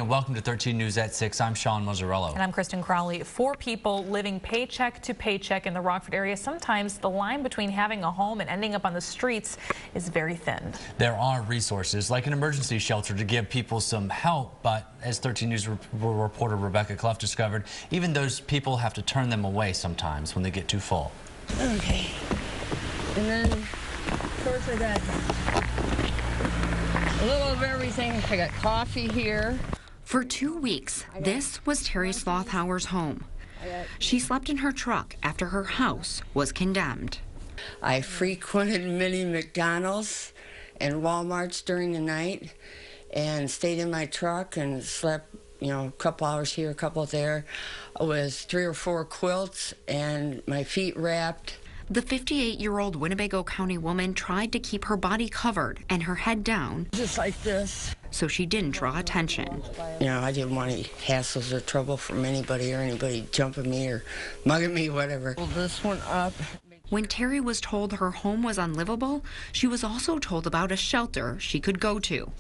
Welcome to 13 News at 6. I'm Sean Mazzarello. And I'm Kristen Crowley. 4 people living paycheck to paycheck in the Rockford area. Sometimes the line between having a home and ending up on the streets is very thin. There are resources like an emergency shelter to give people some help, but as 13 News reporter Rebecca Klopf discovered, even those people have to turn them away sometimes when they get too full. Okay. And then, of course, I got a little of everything. I got coffee here. For 2 weeks, this was Terry Slothauer's home. She slept in her truck after her house was condemned. I frequented many McDonald's and Walmarts during the night and stayed in my truck and slept, a couple hours here, a couple there, with 3 or 4 quilts and my feet wrapped. The 58-year-old Winnebago County woman tried to keep her body covered and her head down. Just like this. So she didn't draw attention. I didn't want any hassles or trouble from anybody or anybody jumping me or mugging me, whatever. Pull this one up. When Terry was told her home was unlivable, she was also told about a shelter she could go to.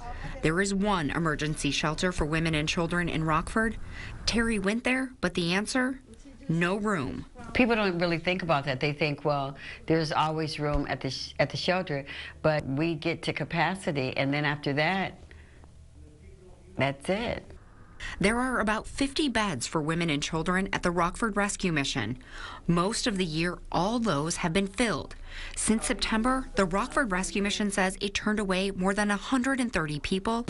There is one emergency shelter for women and children in Rockford. Terry went there, but the answer? No room. People don't really think about that. They think, well, there's always room at the shelter, but we get to capacity, and then after that, that's it. There are about 50 beds for women and children at the Rockford Rescue Mission. Most of the year, all those have been filled. Since September, the Rockford Rescue Mission says it turned away more than 130 people,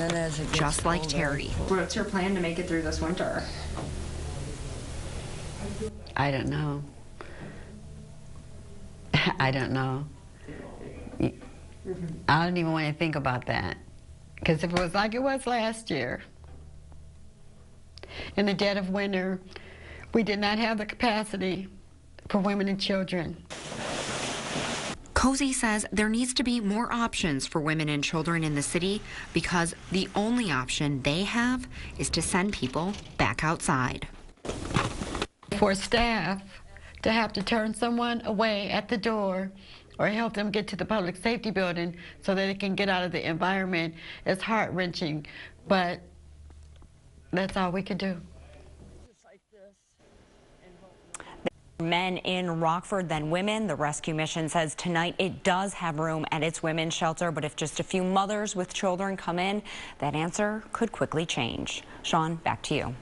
just like Terry. What's your plan to make it through this winter? I don't know. I don't know. I don't even want to think about that. Because if it was like it was last year, in the dead of winter, we did not have the capacity for women and children. Cozy says there needs to be more options for women and children in the city because the only option they have is to send people back outside. For staff to have to turn someone away at the door or help them get to the public safety building so that they can get out of the environment is heart-wrenching, but that's all we could do. Men in Rockford than women. The rescue mission says tonight it does have room at its women's shelter, but if just a few mothers with children come in, that answer could quickly change. Sean, back to you.